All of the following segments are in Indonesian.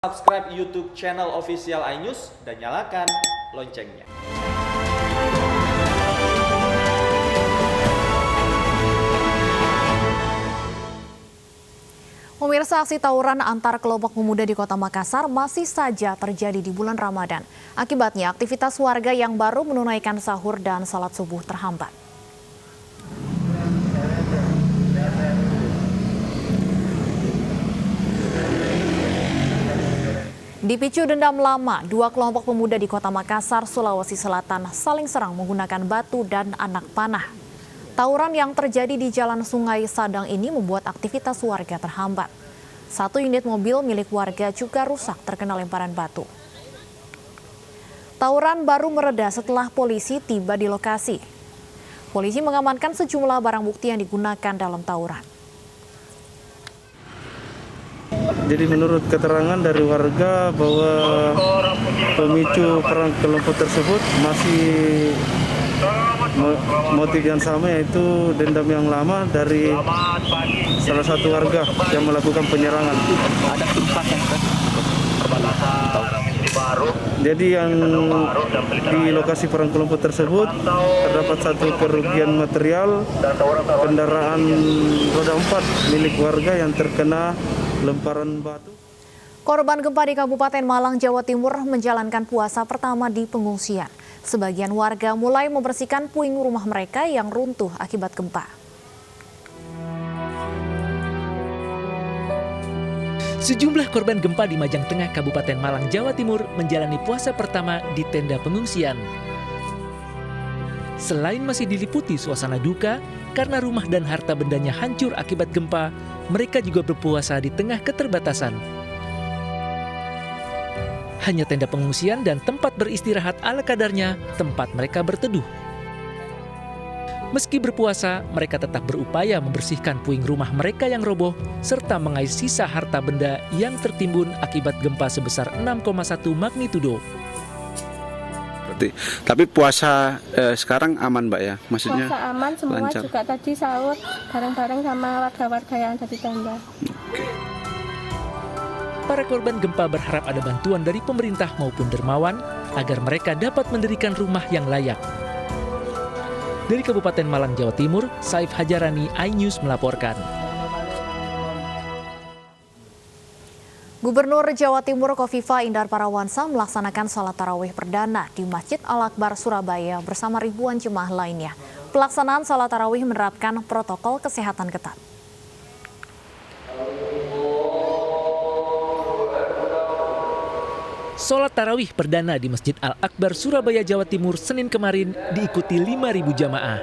Subscribe YouTube channel official iNews dan nyalakan loncengnya. Pemirsa, aksi tawuran antar kelompok pemuda di Kota Makassar masih saja terjadi di bulan Ramadan. Akibatnya, aktivitas warga yang baru menunaikan sahur dan salat subuh terhambat. Dipicu dendam lama, dua kelompok pemuda di Kota Makassar, Sulawesi Selatan saling serang menggunakan batu dan anak panah. Tawuran yang terjadi di Jalan Sungai Sadang ini membuat aktivitas warga terhambat. Satu unit mobil milik warga juga rusak terkena lemparan batu. Tawuran baru mereda setelah polisi tiba di lokasi. Polisi mengamankan sejumlah barang bukti yang digunakan dalam tawuran. Jadi menurut keterangan dari warga bahwa pemicu perang kelompok tersebut masih motif yang sama, yaitu dendam yang lama dari salah satu warga yang melakukan penyerangan. Ada tempat yang Jadi yang di lokasi perang kelompok tersebut terdapat satu kerugian material kendaraan roda 4 milik warga yang terkena lemparan batu. Korban gempa di Kabupaten Malang, Jawa Timur menjalankan puasa pertama di pengungsian. Sebagian warga mulai membersihkan puing rumah mereka yang runtuh akibat gempa. Sejumlah korban gempa di Majang Tengah, Kabupaten Malang, Jawa Timur menjalani puasa pertama di tenda pengungsian. Selain masih diliputi suasana duka karena rumah dan harta bendanya hancur akibat gempa, mereka juga berpuasa di tengah keterbatasan. Hanya tenda pengungsian dan tempat beristirahat ala kadarnya tempat mereka berteduh. Meski berpuasa, mereka tetap berupaya membersihkan puing rumah mereka yang roboh serta mengais sisa harta benda yang tertimbun akibat gempa sebesar 6,1 magnitudo. Tapi puasa sekarang aman, Mbak ya? Maksudnya puasa aman semua, lancar. Juga tadi sahur bareng-bareng sama warga-warga yang ada di tenda. Para korban gempa berharap ada bantuan dari pemerintah maupun dermawan agar mereka dapat mendirikan rumah yang layak. Dari Kabupaten Malang, Jawa Timur, Saif Hajarani, iNews melaporkan. Gubernur Jawa Timur Kofifa Indar Parawansa melaksanakan salat tarawih perdana di Masjid Al-Akbar Surabaya bersama ribuan jemaah lainnya. Pelaksanaan salat tarawih menerapkan protokol kesehatan ketat. Salat tarawih perdana di Masjid Al-Akbar Surabaya, Jawa Timur, Senin kemarin diikuti 5.000 jamaah.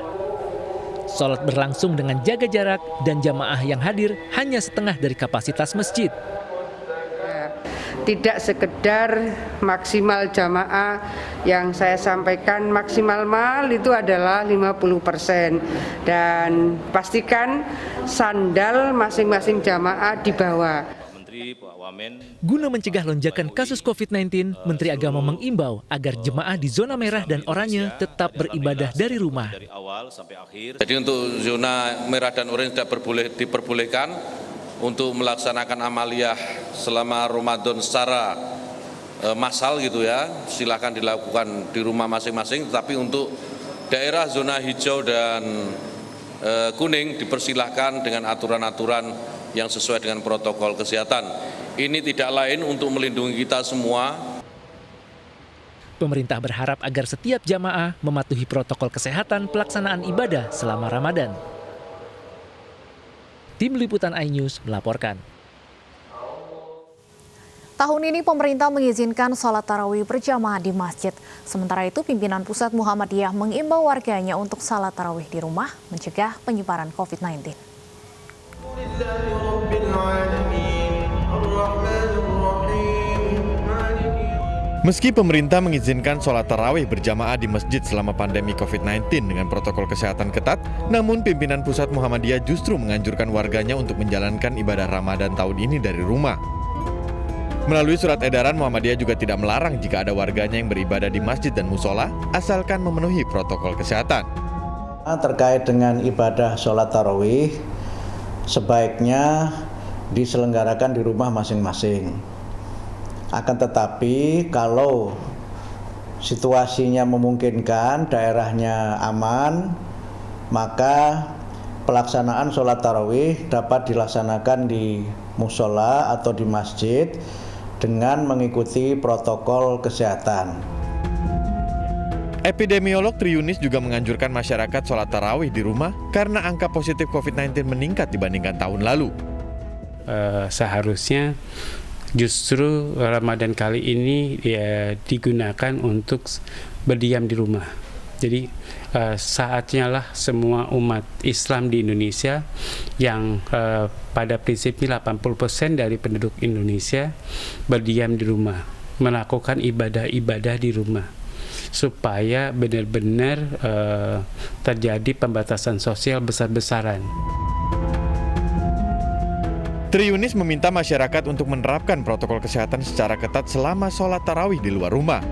Salat berlangsung dengan jaga jarak dan jamaah yang hadir hanya setengah dari kapasitas masjid. Tidak sekedar maksimal jamaah, yang saya sampaikan maksimal itu adalah 50%. Dan pastikan sandal masing-masing jamaah dibawa. Guna mencegah lonjakan kasus COVID-19, Menteri Agama mengimbau agar jemaah di zona merah dan oranye tetap beribadah dari rumah. Jadi untuk zona merah dan oranye tidak diperbolehkan untuk melaksanakan amaliyah selama Ramadan secara massal gitu ya, silakan dilakukan di rumah masing-masing. Tetapi untuk daerah zona hijau dan kuning dipersilahkan dengan aturan-aturan yang sesuai dengan protokol kesehatan. Ini tidak lain untuk melindungi kita semua. Pemerintah berharap agar setiap jamaah mematuhi protokol kesehatan pelaksanaan ibadah selama Ramadan. Tim Liputan iNews melaporkan. Tahun ini pemerintah mengizinkan salat tarawih berjamaah di masjid. Sementara itu, pimpinan Pusat Muhammadiyah mengimbau warganya untuk salat tarawih di rumah, mencegah penyebaran COVID-19. Meski pemerintah mengizinkan sholat tarawih berjamaah di masjid selama pandemi COVID-19 dengan protokol kesehatan ketat, namun pimpinan Pusat Muhammadiyah justru menganjurkan warganya untuk menjalankan ibadah Ramadan tahun ini dari rumah. Melalui surat edaran, Muhammadiyah juga tidak melarang jika ada warganya yang beribadah di masjid dan musola, asalkan memenuhi protokol kesehatan. Terkait dengan ibadah sholat tarawih, sebaiknya diselenggarakan di rumah masing-masing. Akan tetapi kalau situasinya memungkinkan, daerahnya aman, maka pelaksanaan sholat tarawih dapat dilaksanakan di musola atau di masjid dengan mengikuti protokol kesehatan. Epidemiolog Triunis juga menganjurkan masyarakat sholat tarawih di rumah karena angka positif COVID-19 meningkat dibandingkan tahun lalu. Seharusnya justru Ramadan kali ini ya digunakan untuk berdiam di rumah. Jadi saatnya lah semua umat Islam di Indonesia yang pada prinsipnya 80% dari penduduk Indonesia berdiam di rumah, melakukan ibadah-ibadah di rumah, supaya benar-benar terjadi pembatasan sosial besar-besaran. Triunis meminta masyarakat untuk menerapkan protokol kesehatan secara ketat selama sholat tarawih di luar rumah.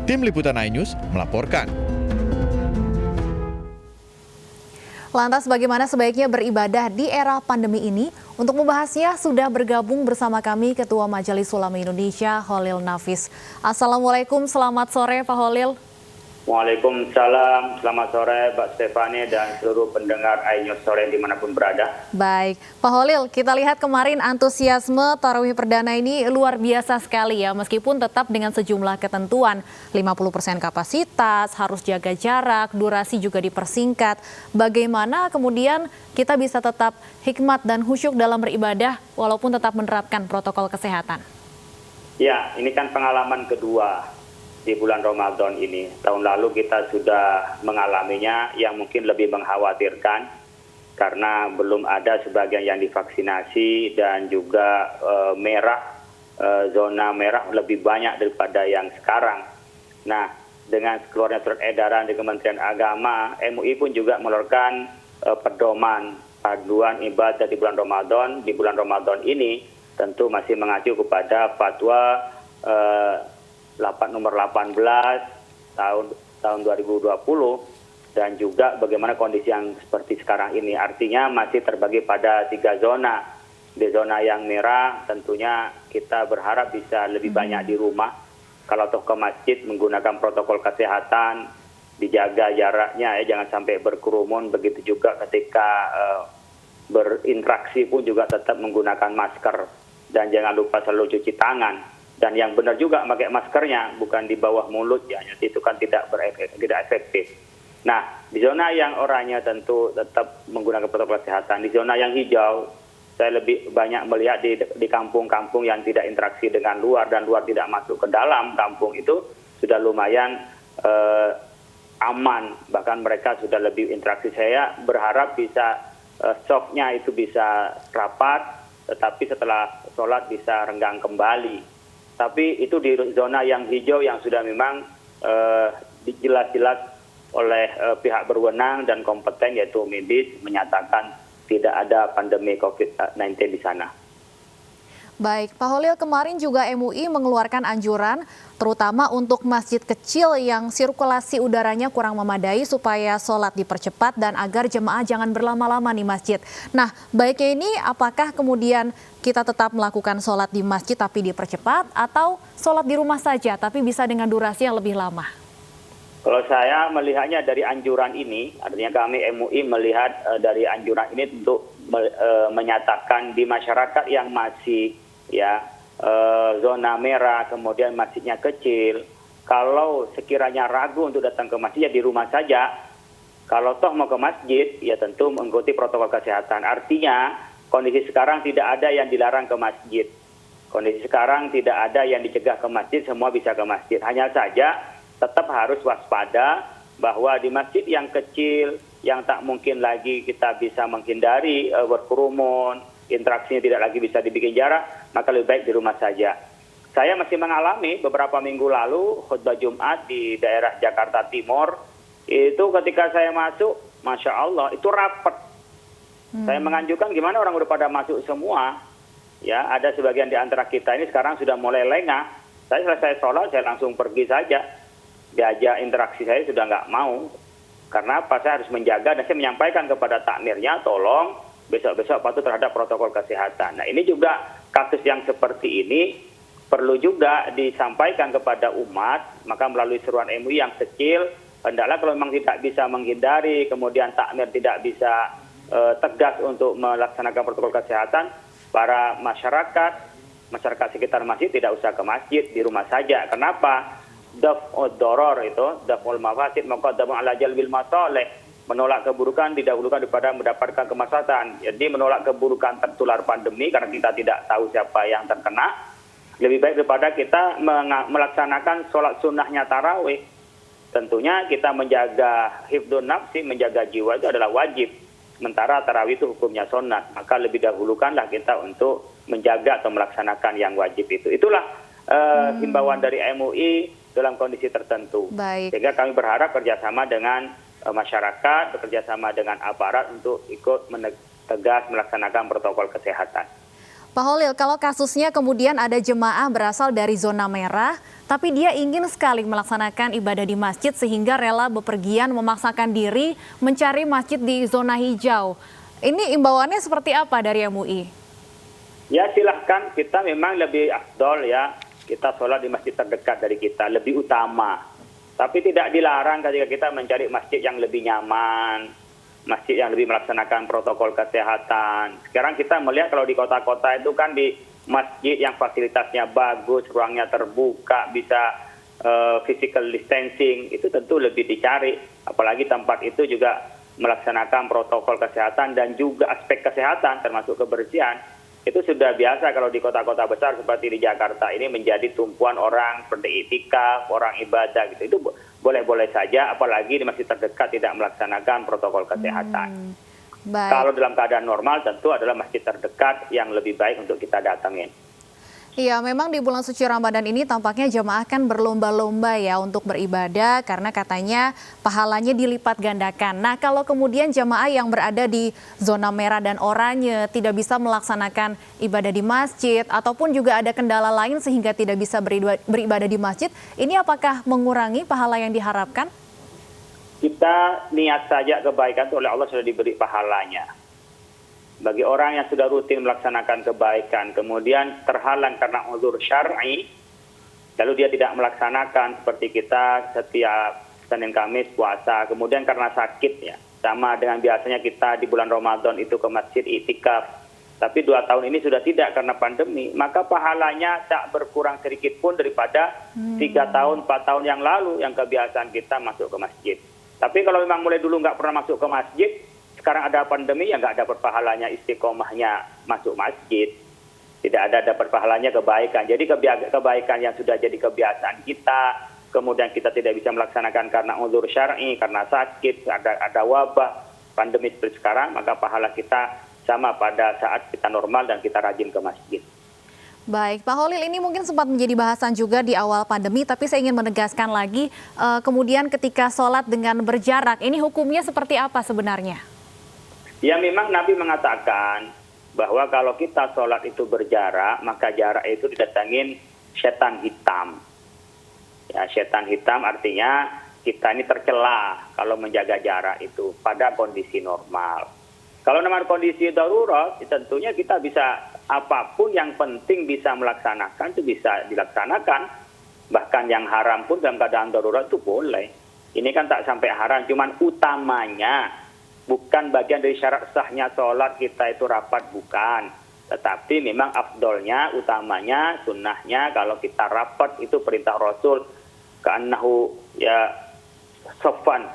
Tim Liputan iNews melaporkan. Lantas bagaimana sebaiknya beribadah di era pandemi ini? Untuk membahasnya sudah bergabung bersama kami Ketua Majelis Ulama Indonesia, Holil Nafis. Assalamualaikum, selamat sore Pak Holil. Waalaikumsalam, selamat sore Mbak Stefani dan seluruh pendengar iNews sore dimanapun berada. Baik, Pak Holil, kita lihat kemarin antusiasme tarawih perdana ini luar biasa sekali ya, meskipun tetap dengan sejumlah ketentuan, 50% kapasitas, harus jaga jarak, durasi juga dipersingkat. Bagaimana kemudian kita bisa tetap hikmat dan khusyuk dalam beribadah walaupun tetap menerapkan protokol kesehatan? Ya, ini kan pengalaman kedua di bulan Ramadan ini. Tahun lalu kita sudah mengalaminya yang mungkin lebih mengkhawatirkan karena belum ada sebagian yang divaksinasi dan juga zona merah lebih banyak daripada yang sekarang. Nah, dengan keluarnya surat edaran di Kementerian Agama, MUI pun juga mengeluarkan pedoman panduan ibadah di bulan Ramadan. Di bulan Ramadan ini tentu masih mengacu kepada fatwa nomor 18 tahun 2020 dan juga bagaimana kondisi yang seperti sekarang ini. Artinya masih terbagi pada 3 zona. Di zona yang merah tentunya kita berharap bisa lebih banyak di rumah. Kalau toh ke masjid menggunakan protokol kesehatan, dijaga jaraknya ya, jangan sampai berkerumun. Begitu juga ketika berinteraksi pun juga tetap menggunakan masker dan jangan lupa selalu cuci tangan. Dan yang benar juga pakai maskernya, bukan di bawah mulut ya, itu kan tidak efektif. Nah, di zona yang oranye tentu tetap menggunakan protokol kesehatan. Di zona yang hijau, saya lebih banyak melihat di kampung-kampung yang tidak interaksi dengan luar dan luar tidak masuk ke dalam kampung itu sudah lumayan aman. Bahkan mereka sudah lebih interaksi. Saya berharap bisa softnya itu bisa rapat, tetapi setelah sholat bisa renggang kembali. Tapi itu di zona yang hijau yang sudah memang jelas-jelas oleh pihak berwenang dan kompeten yaitu medis menyatakan tidak ada pandemi COVID-19 di sana. Baik, Pak Holil, kemarin juga MUI mengeluarkan anjuran terutama untuk masjid kecil yang sirkulasi udaranya kurang memadai supaya sholat dipercepat dan agar jemaah jangan berlama-lama di masjid. Nah, baiknya ini apakah kemudian kita tetap melakukan sholat di masjid tapi dipercepat atau sholat di rumah saja tapi bisa dengan durasi yang lebih lama? Kalau saya melihatnya dari anjuran ini, artinya kami MUI melihat dari anjuran ini untuk menyatakan di masyarakat yang masih zona merah, kemudian masjidnya kecil, kalau sekiranya ragu untuk datang ke masjid ya di rumah saja. Kalau toh mau ke masjid ya tentu mengikuti protokol kesehatan. Artinya kondisi sekarang tidak ada yang dilarang ke masjid. Kondisi sekarang tidak ada yang dicegah ke masjid, semua bisa ke masjid. Hanya saja tetap harus waspada bahwa di masjid yang kecil, yang tak mungkin lagi kita bisa menghindari berkerumun, interaksinya tidak lagi bisa dibikin jarak, maka lebih baik di rumah saja. Saya masih mengalami beberapa minggu lalu khutbah Jumat di daerah Jakarta Timur, itu ketika saya masuk, Masya Allah, itu rapat. Saya menganjurkan gimana orang udah pada masuk semua. Ya, ada sebagian di antara kita ini sekarang sudah mulai lengah. Saya selesai sholat, saya langsung pergi saja. Diajak interaksi saya sudah nggak mau. Karena apa? Saya harus menjaga dan saya menyampaikan kepada takmirnya, tolong besok-besok patuh terhadap protokol kesehatan. Nah, ini juga kasus yang seperti ini perlu juga disampaikan kepada umat, maka melalui seruan MUI yang kecil, hendaklah kalau memang tidak bisa menghindari, kemudian takmir tidak bisa tegas untuk melaksanakan protokol kesehatan, para masyarakat sekitar masjid tidak usah ke masjid, di rumah saja. Kenapa? Daf'ud doror itu, daf'ul mafasid, muqaddamun ala jalbil masalih. Menolak keburukan didahulukan daripada mendapatkan kemaslahatan. Jadi menolak keburukan tertular pandemi karena kita tidak tahu siapa yang terkena, lebih baik daripada kita melaksanakan sholat sunnahnya tarawih. Tentunya kita menjaga hifdzun nafsi, menjaga jiwa itu adalah wajib. Sementara tarawih itu hukumnya sunat, maka lebih dahulukanlah kita untuk menjaga atau melaksanakan yang wajib itu. Itulah himbauan dari MUI dalam kondisi tertentu. Baik. Sehingga kami berharap kerjasama dengan masyarakat, bekerjasama dengan aparat untuk ikut tegas melaksanakan protokol kesehatan. Pak Holil, kalau kasusnya kemudian ada jemaah berasal dari zona merah, tapi dia ingin sekali melaksanakan ibadah di masjid sehingga rela bepergian memaksakan diri mencari masjid di zona hijau. Ini imbauannya seperti apa dari MUI? Ya silahkan, kita memang lebih afdol ya, kita sholat di masjid terdekat dari kita, lebih utama. Tapi tidak dilarang ketika kita mencari masjid yang lebih nyaman, masjid yang lebih melaksanakan protokol kesehatan. Sekarang kita melihat kalau di kota-kota itu kan di masjid yang fasilitasnya bagus, ruangnya terbuka, bisa physical distancing, itu tentu lebih dicari. Apalagi tempat itu juga melaksanakan protokol kesehatan dan juga aspek kesehatan termasuk kebersihan. Itu sudah biasa kalau di kota-kota besar seperti di Jakarta ini menjadi tumpuan orang seperti itikaf, orang ibadah gitu. Itu boleh-boleh saja, apalagi di masjid terdekat tidak melaksanakan protokol kesehatan. Kalau dalam keadaan normal tentu adalah masjid terdekat yang lebih baik untuk kita datangin. Iya, memang di bulan suci Ramadan ini tampaknya jemaah kan berlomba-lomba ya untuk beribadah karena katanya pahalanya dilipat gandakan. Nah, kalau kemudian jemaah yang berada di zona merah dan oranye tidak bisa melaksanakan ibadah di masjid ataupun juga ada kendala lain sehingga tidak bisa beribadah di masjid, ini apakah mengurangi pahala yang diharapkan? Kita niat saja kebaikan itu oleh Allah sudah diberi pahalanya. Bagi orang yang sudah rutin melaksanakan kebaikan, kemudian terhalang karena uzur syar'i, lalu dia tidak melaksanakan seperti kita setiap Senin Kamis puasa, kemudian karena sakit ya, sama dengan biasanya kita di bulan Ramadan itu ke masjid itikaf, tapi 2 tahun ini sudah tidak karena pandemi, maka pahalanya tak berkurang sedikit pun daripada 3 tahun, 4 tahun yang lalu yang kebiasaan kita masuk ke masjid. Tapi kalau memang mulai dulu nggak pernah masuk ke masjid, sekarang ada pandemi ya nggak dapat pahalanya istiqomahnya masuk masjid. Tidak ada dapat pahalanya kebaikan. Jadi kebaikan yang sudah jadi kebiasaan kita, kemudian kita tidak bisa melaksanakan karena uzur syar'i, karena sakit, ada wabah, pandemi seperti sekarang, maka pahala kita sama pada saat kita normal dan kita rajin ke masjid. Baik, Pak Holil, ini mungkin sempat menjadi bahasan juga di awal pandemi, tapi saya ingin menegaskan lagi, kemudian ketika sholat dengan berjarak, ini hukumnya seperti apa sebenarnya? Ya memang Nabi mengatakan bahwa kalau kita sholat itu berjarak, maka jarak itu didatangin setan hitam. Ya, setan hitam artinya kita ini tercela kalau menjaga jarak itu pada kondisi normal. Kalau namanya kondisi darurat, tentunya kita bisa apapun yang penting bisa melaksanakan, itu bisa dilaksanakan. Bahkan yang haram pun dalam keadaan darurat itu boleh. Ini kan tak sampai haram, cuman utamanya bukan bagian dari syarat sahnya sholat kita itu rapat, bukan. Tetapi memang afdolnya, utamanya, sunnahnya kalau kita rapat itu perintah Rasul ka'annahu ya sofan.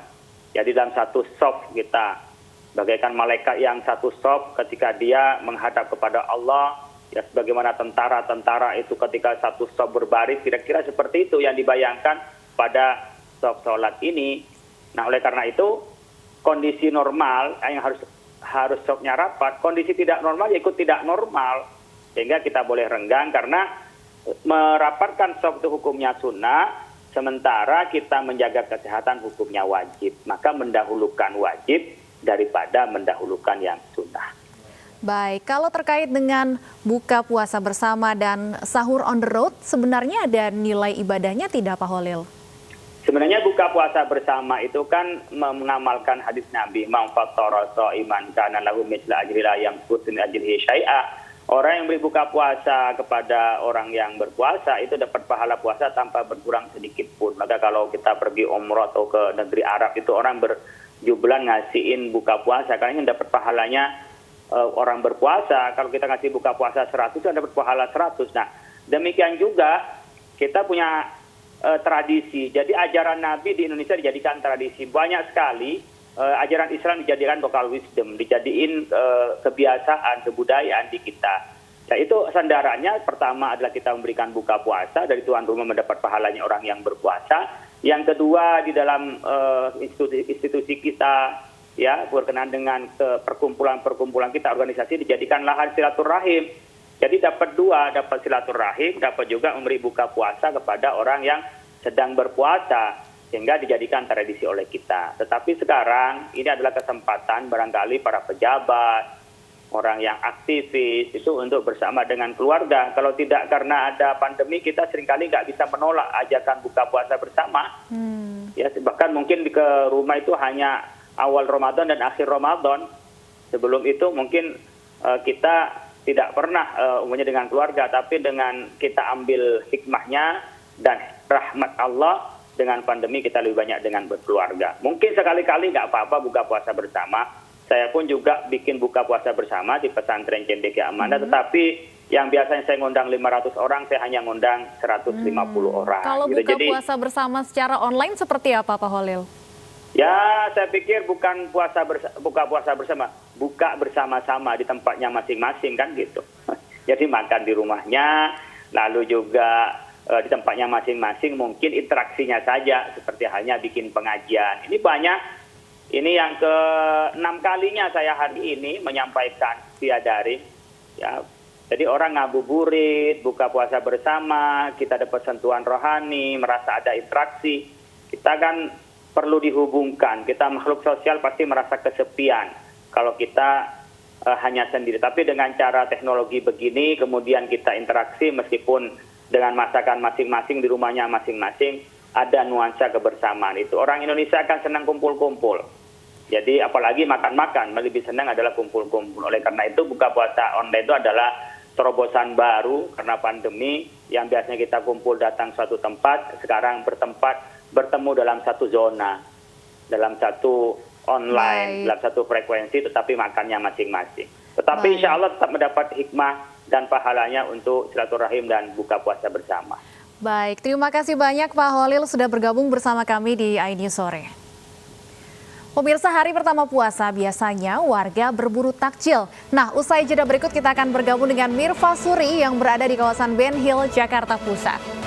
Jadi dalam satu sof kita bagaikan malaikat yang satu sof ketika dia menghadap kepada Allah, ya sebagaimana tentara-tentara itu ketika satu sof berbaris, kira-kira seperti itu yang dibayangkan pada sof sholat ini. Nah oleh karena itu kondisi normal yang harus sofnya rapat, kondisi tidak normal ya ikut tidak normal, sehingga kita boleh renggang karena merapatkan sof itu hukumnya sunnah, sementara kita menjaga kesehatan hukumnya wajib, maka mendahulukan wajib daripada mendahulukan yang sunnah. Baik, kalau terkait dengan buka puasa bersama dan sahur on the road, sebenarnya ada nilai ibadahnya tidak, Pak Holil? Sebenarnya buka puasa bersama itu kan mengamalkan hadis Nabi, man fattara sha'iman kana lahu mithla ajri la yanqus min ajrihi syai'a. orang yang beri buka puasa kepada orang yang berpuasa itu dapat pahala puasa tanpa berkurang sedikit pun. Maka kalau kita pergi umroh atau ke negeri Arab itu orang berjublan ngasihin buka puasa karena ini dapat pahalanya orang berpuasa. Kalau kita ngasih buka puasa 100 itu dapat pahala 100. Nah, demikian juga kita punya tradisi. Jadi ajaran Nabi di Indonesia dijadikan tradisi. Banyak sekali ajaran Islam dijadikan local wisdom, dijadiin kebiasaan, kebudayaan di kita. Nah itu sandarannya pertama adalah kita memberikan buka puasa dari tuan rumah mendapat pahalanya orang yang berpuasa. Yang kedua di dalam institusi kita ya berkenaan dengan perkumpulan-perkumpulan kita, organisasi dijadikan lahan silaturahim. Jadi dapat dua, dapat silaturahim, dapat juga memberi buka puasa kepada orang yang sedang berpuasa. Sehingga dijadikan tradisi oleh kita. Tetapi sekarang ini adalah kesempatan barangkali para pejabat, orang yang aktivis itu untuk bersama dengan keluarga. Kalau tidak karena ada pandemi kita seringkali nggak bisa menolak ajakan buka puasa bersama. Ya, bahkan mungkin ke rumah itu hanya awal Ramadan dan akhir Ramadan. Sebelum itu mungkin kita tidak pernah umumnya dengan keluarga, tapi dengan kita ambil hikmahnya dan rahmat Allah. Dengan pandemi kita lebih banyak dengan berkeluarga. Mungkin sekali-kali nggak apa-apa buka puasa bersama. Saya pun juga bikin buka puasa bersama di pesantren Cendekia Amanah. Tetapi yang biasanya saya ngundang 500 orang, saya hanya ngundang 150 orang. Kalau gitu. buka puasa bersama secara online seperti apa Pak Holil? Ya, saya pikir bukan buka puasa bersama. Buka bersama-sama di tempatnya masing-masing kan gitu. Jadi makan di rumahnya, lalu juga di tempatnya masing-masing mungkin interaksinya saja seperti hanya bikin pengajian. Ini banyak, ini yang ke-6 kalinya saya hari ini menyampaikan via daring. Ya, jadi orang ngabuburit, buka puasa bersama, kita dapat sentuhan rohani, merasa ada interaksi. Kita kan perlu dihubungkan, kita makhluk sosial pasti merasa kesepian kalau kita hanya sendiri. Tapi dengan cara teknologi begini, kemudian kita interaksi meskipun dengan masakan masing-masing di rumahnya masing-masing, ada nuansa kebersamaan itu. Orang Indonesia kan senang kumpul-kumpul. Jadi apalagi makan-makan, lebih senang adalah kumpul-kumpul. Oleh karena itu buka puasa online itu adalah terobosan baru karena pandemi yang biasanya kita kumpul datang suatu tempat, sekarang bertemu dalam satu zona, dalam satu online, dalam satu frekuensi, tetapi makannya masing-masing. Tetapi insya Allah tetap mendapat hikmah dan pahalanya untuk silaturahim dan buka puasa bersama. Baik, terima kasih banyak Pak Holil sudah bergabung bersama kami di iNews Sore. Pemirsa, hari pertama puasa biasanya warga berburu takjil. Nah, usai jeda berikut kita akan bergabung dengan Mirva Suri yang berada di kawasan Ben Hill, Jakarta Pusat.